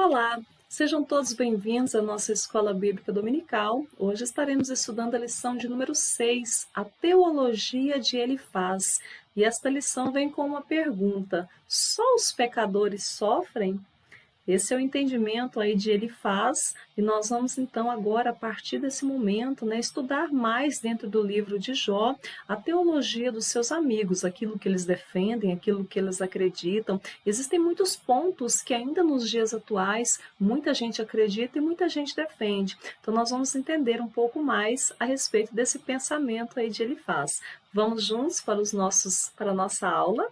Olá, sejam todos bem-vindos à nossa Escola Bíblica Dominical. Hoje estaremos estudando a lição de número 6, a Teologia de Elifaz. E esta lição vem com uma pergunta: só os pecadores sofrem? Esse é o entendimento aí de Elifaz, e nós vamos então agora, a partir desse momento, estudar mais dentro do livro de Jó, a teologia dos seus amigos, aquilo que eles defendem, aquilo que eles acreditam. Existem muitos pontos que ainda nos dias atuais, muita gente acredita e muita gente defende. Então nós vamos entender um pouco mais a respeito desse pensamento aí de Elifaz. Vamos juntos para a nossa aula?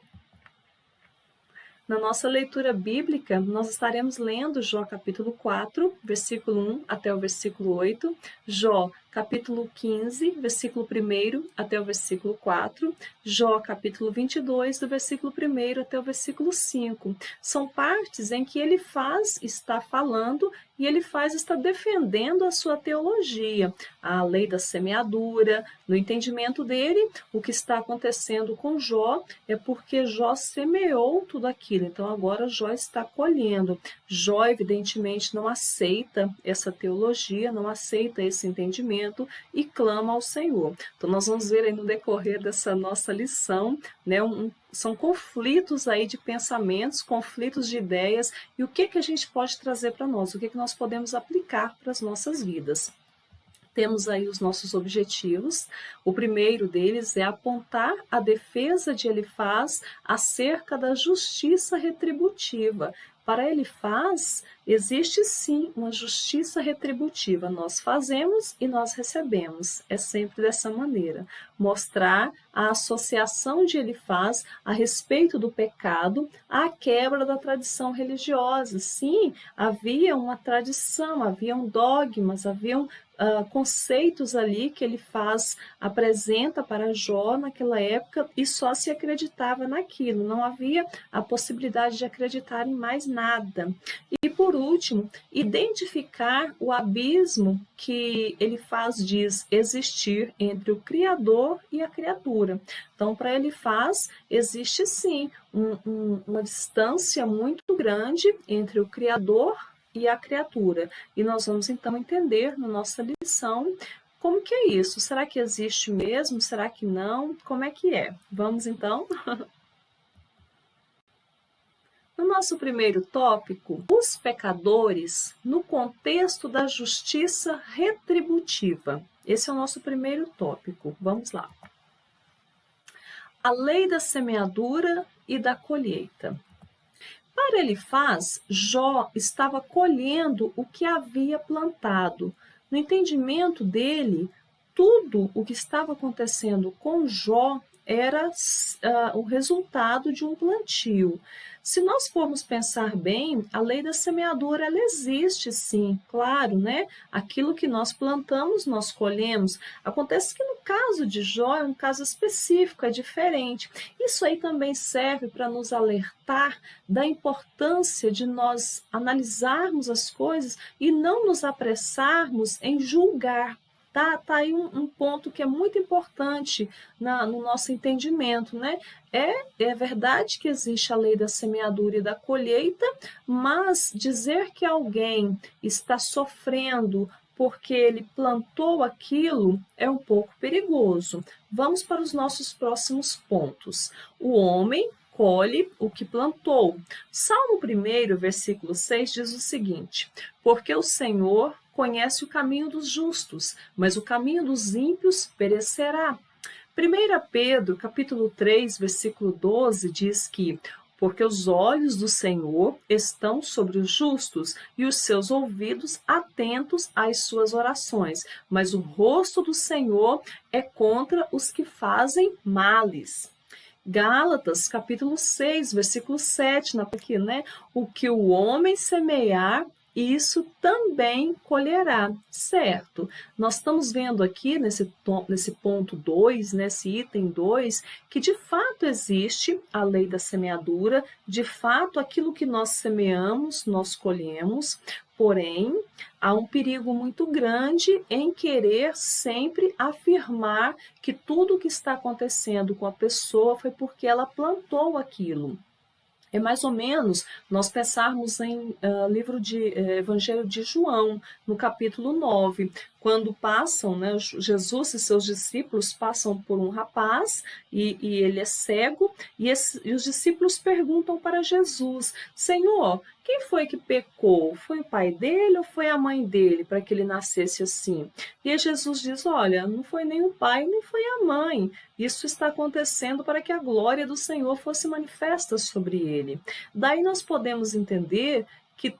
Na nossa leitura bíblica, nós estaremos lendo Jó capítulo 4, versículo 1 até o versículo 8, Jó capítulo 15, versículo 1 até o versículo 4, Jó capítulo 22, do versículo 1 até o versículo 5. São partes em que Elifaz está falando e Elifaz está defendendo a sua teologia, a lei da semeadura. No entendimento dele, o que está acontecendo com Jó é porque Jó semeou tudo aquilo, então agora Jó está colhendo. Jó, evidentemente, não aceita essa teologia, não aceita esse entendimento e clama ao Senhor. Então nós vamos ver aí no decorrer dessa nossa lição, são conflitos aí de pensamentos, conflitos de ideias, e o que a gente pode trazer para nós, o que nós podemos aplicar para as nossas vidas. Temos aí os nossos objetivos. O primeiro deles é apontar a defesa de Elifaz acerca da justiça retributiva. Para Elifaz, existe sim uma justiça retributiva. Nós fazemos e nós recebemos. É sempre dessa maneira. Mostrar a associação de Elifaz a respeito do pecado à quebra da tradição religiosa. Sim, havia uma tradição, haviam dogmas, haviam conceitos ali que Elifaz apresenta para Jó naquela época, e só se acreditava naquilo, não havia a possibilidade de acreditar em mais nada. E por último, identificar o abismo que Elifaz diz existir entre o Criador e a criatura. Então, para Elifaz, existe sim uma distância muito grande entre o Criador e a criatura. E nós vamos então entender na nossa lição como que é isso. Será que existe mesmo? Será que não? Como é que é? Vamos então? No nosso primeiro tópico, os pecadores no contexto da justiça retributiva. Esse é o nosso primeiro tópico. Vamos lá. A lei da semeadura e da colheita. Para Elifaz, Jó estava colhendo o que havia plantado. No entendimento dele, tudo o que estava acontecendo com Jó era o resultado de um plantio. Se nós formos pensar bem, a lei da semeadura ela existe sim, claro, Aquilo que nós plantamos, nós colhemos. Acontece que no caso de Jó é um caso específico, é diferente. Isso aí também serve para nos alertar da importância de nós analisarmos as coisas e não nos apressarmos em julgar. Tá aí um ponto que é muito importante no nosso entendimento, É verdade que existe a lei da semeadura e da colheita, mas dizer que alguém está sofrendo porque ele plantou aquilo é um pouco perigoso. Vamos para os nossos próximos pontos. O homem colhe o que plantou. Salmo 1, versículo 6 diz o seguinte: porque o Senhor conhece o caminho dos justos, mas o caminho dos ímpios perecerá. 1 Pedro, capítulo 3, versículo 12, diz que porque os olhos do Senhor estão sobre os justos e os seus ouvidos atentos às suas orações, mas o rosto do Senhor é contra os que fazem males. Gálatas, capítulo 6, versículo 7, o que o homem semear, isso também colherá, certo? Nós estamos vendo aqui nesse ponto 2, nesse item 2, que de fato existe a lei da semeadura, de fato aquilo que nós semeamos, nós colhemos, porém, há um perigo muito grande em querer sempre afirmar que tudo o que está acontecendo com a pessoa foi porque ela plantou aquilo. É mais ou menos nós pensarmos em livro de Evangelho de João, no capítulo 9, quando passam, né, Jesus e seus discípulos passam por um rapaz e ele é cego, e os discípulos perguntam para Jesus: Senhor, quem foi que pecou? Foi o pai dele ou foi a mãe dele para que ele nascesse assim? E aí Jesus diz: olha, não foi nem o pai, nem foi a mãe. Isso está acontecendo para que a glória do Senhor fosse manifesta sobre ele. Daí nós podemos entender que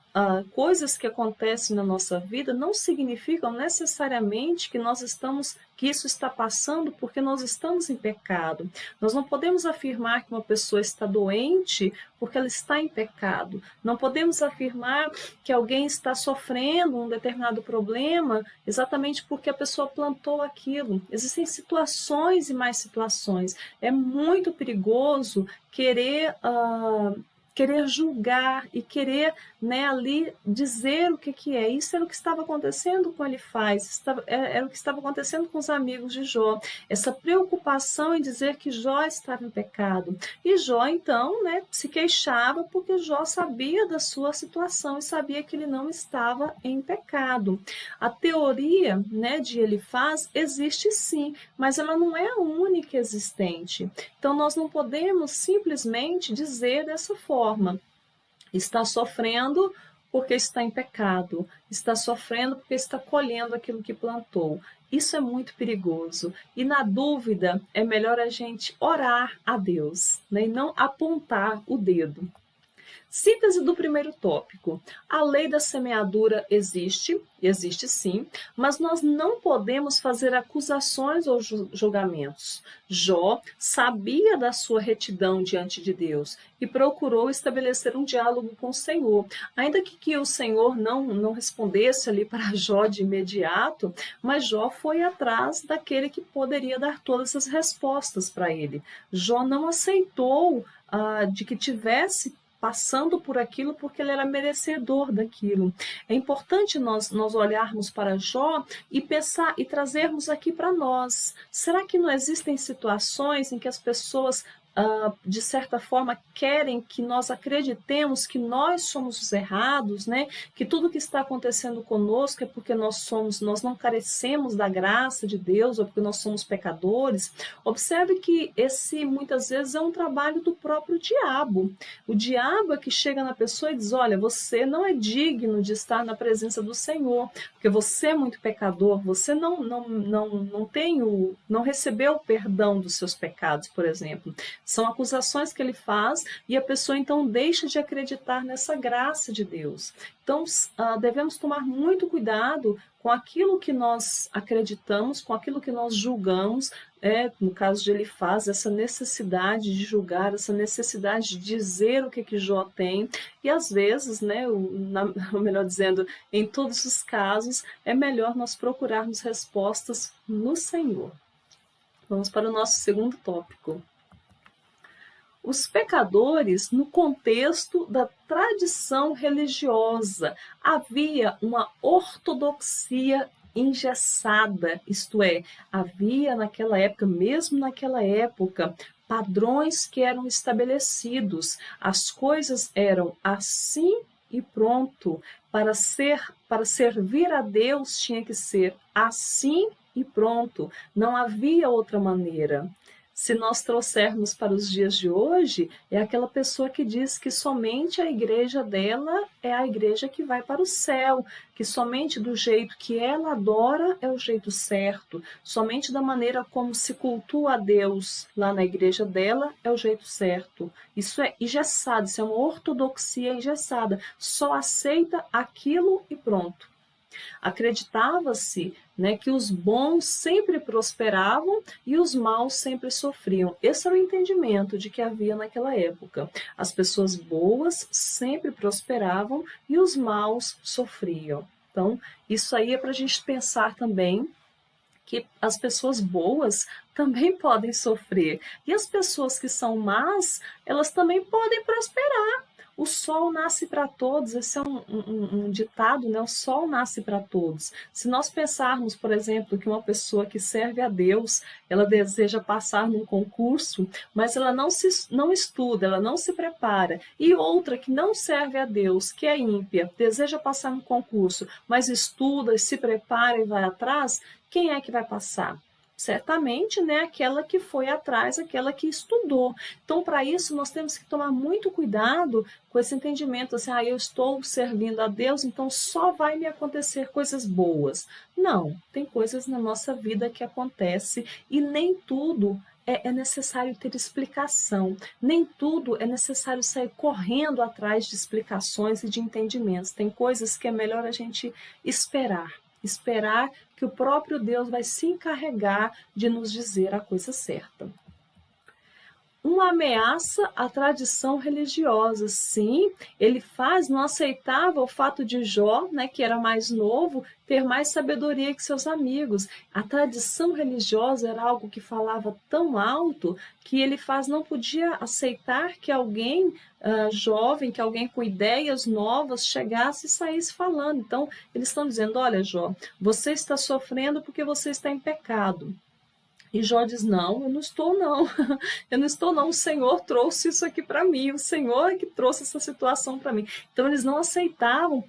coisas que acontecem na nossa vida não significam necessariamente que isso está passando porque nós estamos em pecado. Nós não podemos afirmar que uma pessoa está doente porque ela está em pecado. Não podemos afirmar que alguém está sofrendo um determinado problema exatamente porque a pessoa plantou aquilo. Existem situações e mais situações. É muito perigoso querer julgar e querer, né, ali dizer o que é. Isso era o que estava acontecendo com Elifaz, era o que estava acontecendo com os amigos de Jó. Essa preocupação em dizer que Jó estava em pecado. E Jó, então, né, se queixava porque Jó sabia da sua situação e sabia que ele não estava em pecado. A teoria, né, de Elifaz existe sim, mas ela não é a única existente. Então, nós não podemos simplesmente dizer dessa forma: está sofrendo porque está em pecado, está sofrendo porque está colhendo aquilo que plantou. Isso é muito perigoso. E na dúvida, é melhor a gente orar a Deus, né, e não apontar o dedo. Síntese do primeiro tópico. A lei da semeadura existe sim, mas nós não podemos fazer acusações ou julgamentos. Jó sabia da sua retidão diante de Deus e procurou estabelecer um diálogo com o Senhor. Ainda que o Senhor não respondesse ali para Jó de imediato, mas Jó foi atrás daquele que poderia dar todas as respostas para ele. Jó não aceitou de que tivesse passando por aquilo porque ele era merecedor daquilo. É importante nós olharmos para Jó e pensar e trazermos aqui para nós. Será que não existem situações em que as pessoas de certa forma querem que nós acreditemos que nós somos os errados, né? Que tudo que está acontecendo conosco é porque nós não carecemos da graça de Deus ou porque nós somos pecadores? Observe que esse muitas vezes é um trabalho do próprio diabo. O diabo é que chega na pessoa e diz: olha, você não é digno de estar na presença do Senhor, porque você é muito pecador, você não recebeu o perdão dos seus pecados, por exemplo. São acusações que ele faz e a pessoa então deixa de acreditar nessa graça de Deus. Então, devemos tomar muito cuidado com aquilo que nós acreditamos, com aquilo que nós julgamos. No caso de Elifaz, essa necessidade de julgar, essa necessidade de dizer o que Jó tem. E às vezes, né, ou melhor dizendo, em todos os casos, é melhor nós procurarmos respostas no Senhor. Vamos para o nosso segundo tópico. Os pecadores no contexto da tradição religiosa. Havia uma ortodoxia engessada, isto é, havia naquela época, mesmo naquela época, padrões que eram estabelecidos. As coisas eram assim e pronto. Para servir a Deus tinha que ser assim e pronto. Não havia outra maneira. Se nós trouxermos para os dias de hoje, é aquela pessoa que diz que somente a igreja dela é a igreja que vai para o céu, que somente do jeito que ela adora é o jeito certo, somente da maneira como se cultua a Deus lá na igreja dela é o jeito certo. Isso é engessado, isso é uma ortodoxia engessada, só aceita aquilo e pronto. Acreditava-se, né, que os bons sempre prosperavam e os maus sempre sofriam. Esse era o entendimento de que havia naquela época. As pessoas boas sempre prosperavam e os maus sofriam. Então, isso aí é para a gente pensar também que as pessoas boas também podem sofrer. E as pessoas que são más, elas também podem prosperar. O sol nasce para todos, esse é um ditado, né? O sol nasce para todos. Se nós pensarmos, por exemplo, que uma pessoa que serve a Deus, ela deseja passar num concurso, mas ela não estuda, ela não se prepara, e outra que não serve a Deus, que é ímpia, deseja passar no concurso, mas estuda, se prepara e vai atrás, quem é que vai passar? Certamente, né, aquela que foi atrás, aquela que estudou. Então, para isso, nós temos que tomar muito cuidado com esse entendimento, assim, eu estou servindo a Deus, então só vai me acontecer coisas boas. Não, tem coisas na nossa vida que acontecem e nem tudo é necessário ter explicação, nem tudo é necessário sair correndo atrás de explicações e de entendimentos. Tem coisas que é melhor a gente esperar que o próprio Deus vai se encarregar de nos dizer a coisa certa. Uma ameaça à tradição religiosa. Sim, ele não aceitava o fato de Jó, né, que era mais novo, ter mais sabedoria que seus amigos. A tradição religiosa era algo que falava tão alto que ele não podia aceitar que alguém jovem, que alguém com ideias novas chegasse e saísse falando. Então, eles estão dizendo, olha, Jó, você está sofrendo porque você está em pecado. E Jó diz, não, eu não estou não, eu não estou não, o Senhor trouxe isso aqui para mim, o Senhor é que trouxe essa situação para mim. Então eles não aceitavam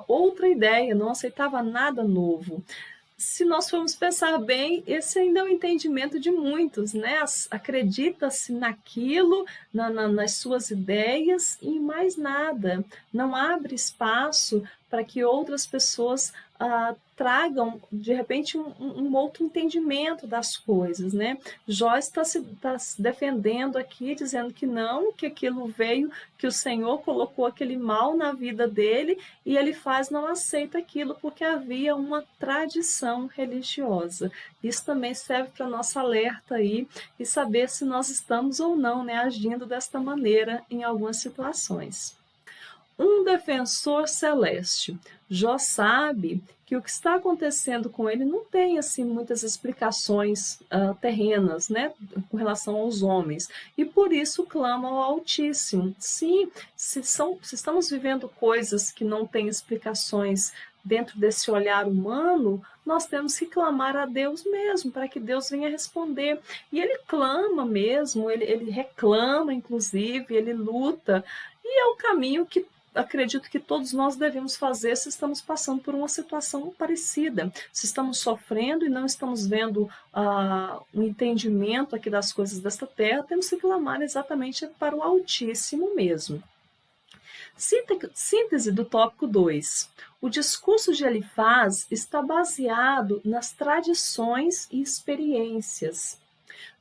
outra ideia, não aceitavam nada novo. Se nós formos pensar bem, esse ainda é o entendimento de muitos, né? Acredita-se naquilo, nas suas ideias e mais nada. Não abre espaço para que outras pessoas tragam, de repente, um outro entendimento das coisas, né? Jó está se defendendo aqui, dizendo que não, que aquilo veio, que o Senhor colocou aquele mal na vida dele e ele não aceita aquilo porque havia uma tradição religiosa. Isso também serve para nosso alerta aí e saber se nós estamos ou não, né, agindo desta maneira em algumas situações. Um defensor celeste. Jó sabe que o que está acontecendo com ele não tem assim muitas explicações terrenas, né, com relação aos homens, e por isso clama ao Altíssimo. Sim, se estamos vivendo coisas que não têm explicações dentro desse olhar humano, nós temos que clamar a Deus mesmo, para que Deus venha responder. E ele clama mesmo, ele reclama, inclusive, ele luta, e é o caminho que acredito que todos nós devemos fazer se estamos passando por uma situação parecida. Se estamos sofrendo e não estamos vendo um entendimento aqui das coisas desta terra, temos que clamar exatamente para o Altíssimo mesmo. Síntese do tópico 2. O discurso de Elifaz está baseado nas tradições e experiências.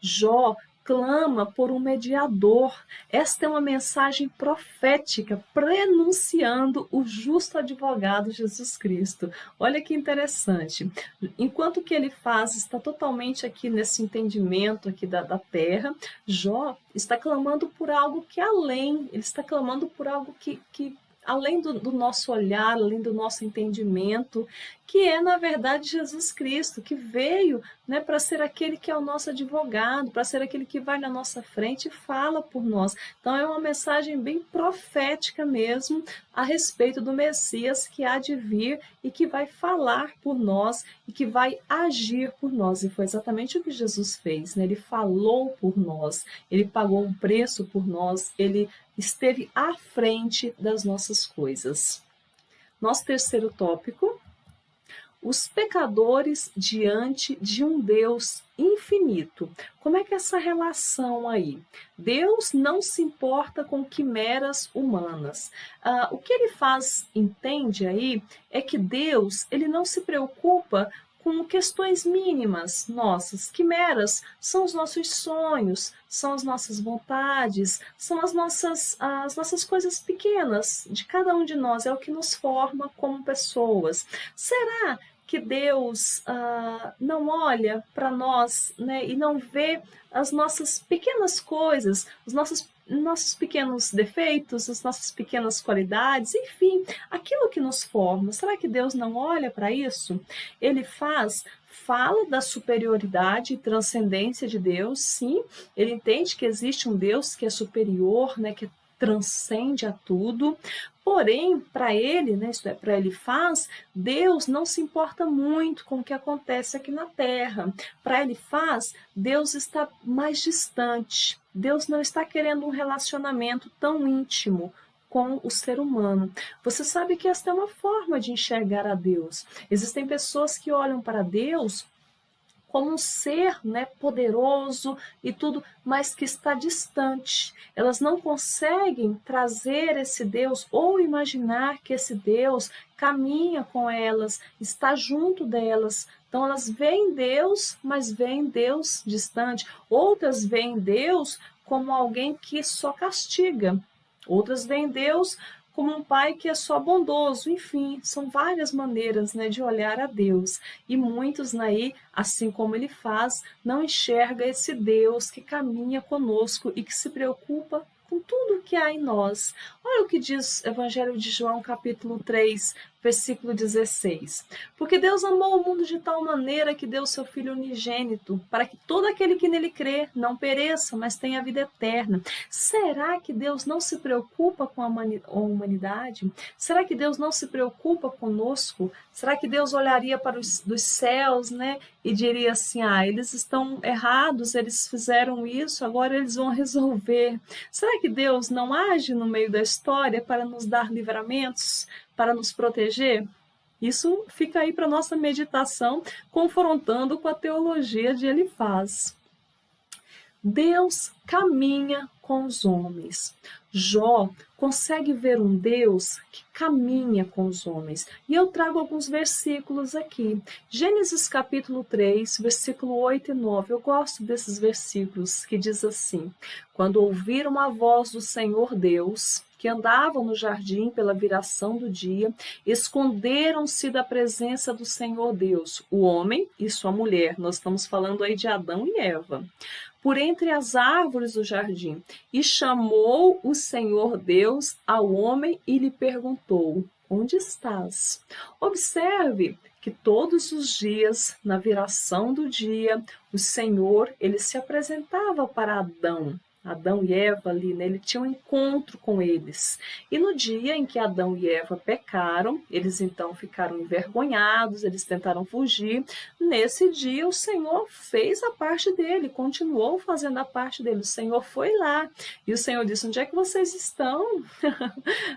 Jó clama por um mediador. Esta é uma mensagem profética prenunciando o justo advogado Jesus Cristo. Olha que interessante. Enquanto que ele está totalmente aqui nesse entendimento aqui da terra, Jó está clamando por algo que ele está clamando por algo que além do nosso olhar, além do nosso entendimento, que é, na verdade, Jesus Cristo, que veio, né, para ser aquele que é o nosso advogado, para ser aquele que vai na nossa frente e fala por nós. Então, é uma mensagem bem profética mesmo a respeito do Messias que há de vir e que vai falar por nós e que vai agir por nós. E foi exatamente o que Jesus fez, né? Ele falou por nós, ele pagou um preço por nós, ele esteve à frente das nossas coisas. Nosso terceiro tópico: os pecadores diante de um Deus infinito. Como é que é essa relação aí? Deus não se importa com quimeras humanas. O que ele entende aí, é que Deus, ele não se preocupa com questões mínimas nossas. Quimeras são os nossos sonhos, são as nossas vontades, são as nossas coisas pequenas de cada um de nós, é o que nos forma como pessoas. Será que Deus não olha para nós, né, e não vê as nossas pequenas coisas, os nossos pequenos defeitos, as nossas pequenas qualidades, enfim, aquilo que nos forma? Será que Deus não olha para isso? Ele fala da superioridade e transcendência de Deus, sim, ele entende que existe um Deus que é superior, né, que é transcende a tudo. Porém, para ele, né, isto é, para Elifaz, Deus não se importa muito com o que acontece aqui na Terra. Para Elifaz, Deus está mais distante. Deus não está querendo um relacionamento tão íntimo com o ser humano. Você sabe que esta é uma forma de enxergar a Deus. Existem pessoas que olham para Deus como um ser, né, poderoso e tudo, mas que está distante. Elas não conseguem trazer esse Deus ou imaginar que esse Deus caminha com elas, está junto delas. Então elas veem Deus, mas veem Deus distante. Outras veem Deus como alguém que só castiga. Outras veem Deus como um pai que é só bondoso. Enfim, são várias maneiras, né, de olhar a Deus. E muitos aí, assim como ele faz, não enxerga esse Deus que caminha conosco e que se preocupa com tudo que há em nós. Olha o que diz o Evangelho de João, capítulo 3, versículo 16. Porque Deus amou o mundo de tal maneira que deu seu Filho unigênito, para que todo aquele que nele crê não pereça, mas tenha vida eterna. Será que Deus não se preocupa com a humanidade? Será que Deus não se preocupa conosco? Será que Deus olharia para dos céus, né, e diria assim, eles estão errados, eles fizeram isso, agora eles vão resolver. Será que Deus não age no meio da história para nos dar livramentos, para nos proteger? Isso fica aí para nossa meditação, confrontando com a teologia de Elifaz. Deus caminha com os homens. Jó consegue ver um Deus que caminha com os homens. E eu trago alguns versículos aqui. Gênesis capítulo 3, versículo 8 e 9. Eu gosto desses versículos que diz assim: quando ouviram a voz do Senhor Deus, que andavam no jardim pela viração do dia, esconderam-se da presença do Senhor Deus, o homem e sua mulher. Nós estamos falando aí de Adão e Eva. Por entre as árvores do jardim. E chamou o Senhor Deus ao homem e lhe perguntou: onde estás? Observe que todos os dias, na viração do dia, o Senhor, ele se apresentava para Adão e Eva ali, né? Ele tinha um encontro com eles. E no dia em que Adão e Eva pecaram, eles então ficaram envergonhados, eles tentaram fugir. Nesse dia o Senhor fez a parte dele, continuou fazendo a parte dele. O Senhor foi lá e o Senhor disse: onde é que vocês estão?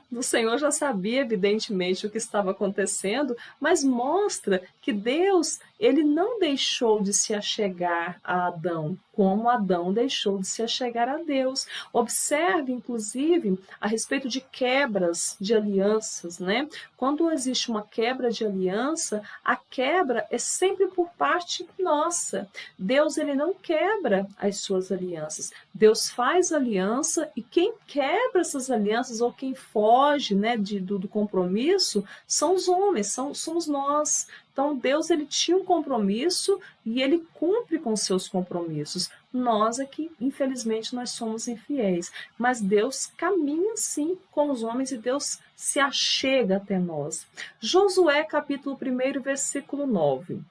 O Senhor já sabia, evidentemente, o que estava acontecendo, mas mostra que Deus, ele não deixou de se achegar a Adão, como Adão deixou de se achegar a Deus. Observe, inclusive, a respeito de quebras de alianças, né? Quando existe uma quebra de aliança, a quebra é sempre por parte nossa. Deus, ele não quebra as suas alianças. Deus faz aliança e quem quebra essas alianças ou quem foge, né, do compromisso são os homens, somos nós. Então, Deus, ele tinha um compromisso e ele cumpre com seus compromissos. Nós aqui, infelizmente, nós somos infiéis. Mas Deus caminha, sim, com os homens e Deus se achega até nós. Josué, capítulo 1, versículo 9.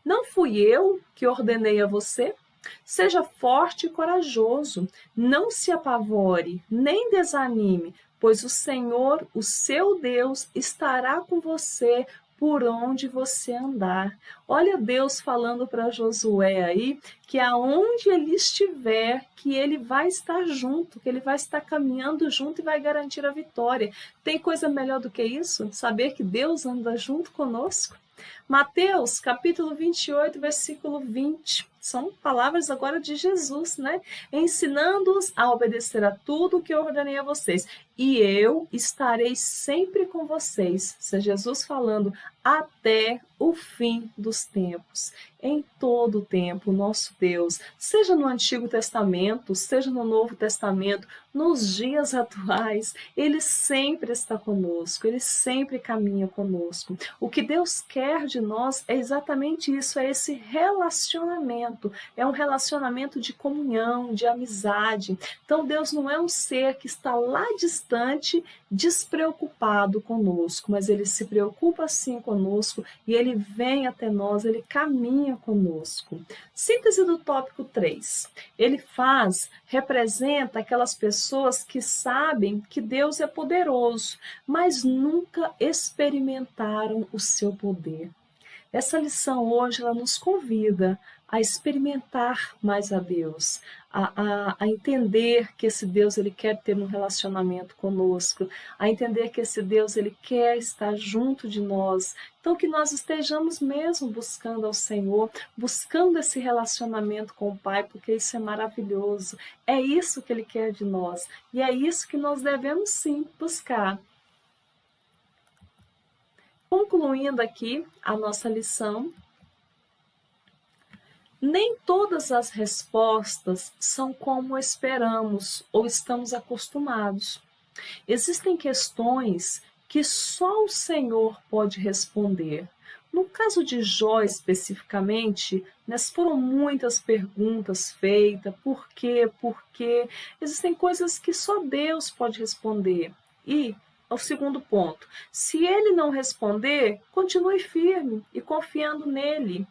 Não fui eu que ordenei a você? Seja forte e corajoso. Não se apavore, nem desanime, pois o Senhor, o seu Deus, estará com você por onde você andar. Olha Deus falando para Josué aí que aonde ele estiver, que ele vai estar junto, que ele vai estar caminhando junto e vai garantir a vitória. Tem coisa melhor do que isso? Saber que Deus anda junto conosco? Mateus, capítulo 28, versículo 20. São palavras agora de Jesus, né? Ensinando-os a obedecer a tudo o que eu ordenei a vocês. E eu estarei sempre com vocês. Isso é Jesus falando até o fim dos tempos. Em todo o tempo, nosso Deus, seja no Antigo Testamento, seja no Novo Testamento, nos dias atuais, Ele sempre está conosco, Ele sempre caminha conosco. O que Deus quer de nós é exatamente isso, é esse relacionamento. É um relacionamento de comunhão, de amizade. Então Deus não é um ser que está lá distante distante, despreocupado conosco, mas ele se preocupa sim conosco e ele vem até nós, ele caminha conosco. Síntese do tópico 3. Ele representa aquelas pessoas que sabem que Deus é poderoso, mas nunca experimentaram o seu poder. Essa lição hoje ela nos convida a experimentar mais a Deus, a entender que esse Deus ele quer ter um relacionamento conosco, a entender que esse Deus ele quer estar junto de nós. Então que nós estejamos mesmo buscando ao Senhor, buscando esse relacionamento com o Pai, porque isso é maravilhoso. É isso que ele quer de nós e é isso que nós devemos sim buscar. Concluindo aqui a nossa lição, nem todas as respostas são como esperamos ou estamos acostumados. Existem questões que só o Senhor pode responder. No caso de Jó especificamente, foram muitas perguntas feitas, por quê, por quê? Existem coisas que só Deus pode responder. E o segundo ponto, se ele não responder, continue firme e confiando nele.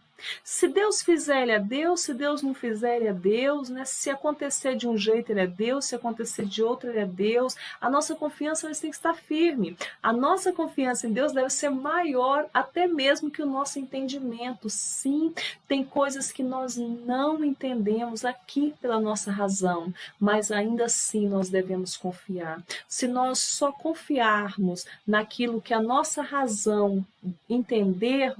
Se Deus fizer, ele é Deus. Se Deus não fizer, ele é Deus. Se acontecer de um jeito, ele é Deus. Se acontecer de outro, ele é Deus. A nossa confiança tem que estar firme. A nossa confiança em Deus deve ser maior até mesmo que o nosso entendimento. Sim, tem coisas que nós não entendemos aqui pela nossa razão, mas ainda assim nós devemos confiar. Se nós só confiarmos naquilo que a nossa razão entender,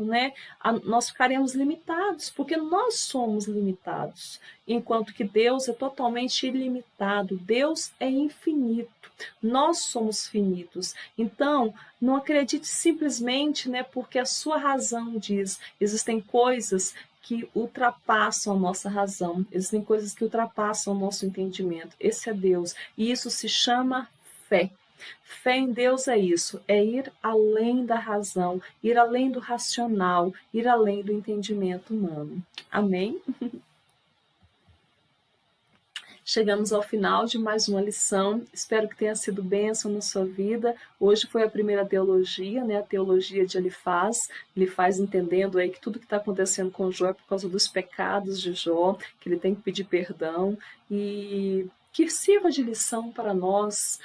nós ficaremos limitados, porque nós somos limitados, enquanto que Deus é totalmente ilimitado, Deus é infinito, nós somos finitos. Então, não acredite simplesmente, porque a sua razão diz, existem coisas que ultrapassam a nossa razão, existem coisas que ultrapassam o nosso entendimento. Esse é Deus, e isso se chama fé. Fé em Deus é isso, é ir além da razão, ir além do racional, ir além do entendimento humano. Amém? Chegamos ao final de mais uma lição, espero que tenha sido bênção na sua vida. Hoje foi a primeira teologia, a teologia de Elifaz entendendo aí que tudo que está acontecendo com Jó é por causa dos pecados de Jó, que ele tem que pedir perdão e que sirva de lição para nós,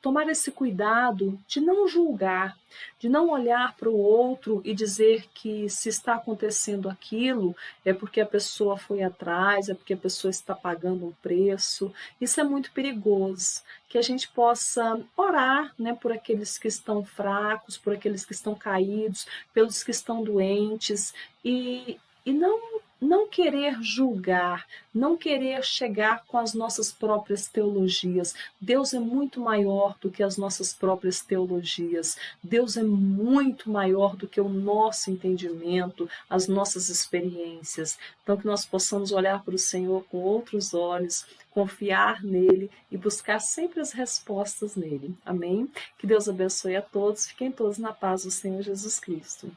tomar esse cuidado de não julgar, de não olhar para o outro e dizer que se está acontecendo aquilo é porque a pessoa foi atrás, é porque a pessoa está pagando um preço. Isso é muito perigoso. Que a gente possa orar, por aqueles que estão fracos, por aqueles que estão caídos, pelos que estão doentes e não querer julgar, não querer chegar com as nossas próprias teologias. Deus é muito maior do que as nossas próprias teologias. Deus é muito maior do que o nosso entendimento, as nossas experiências. Então, que nós possamos olhar para o Senhor com outros olhos, confiar nele e buscar sempre as respostas nele. Amém? Que Deus abençoe a todos. Fiquem todos na paz do Senhor Jesus Cristo.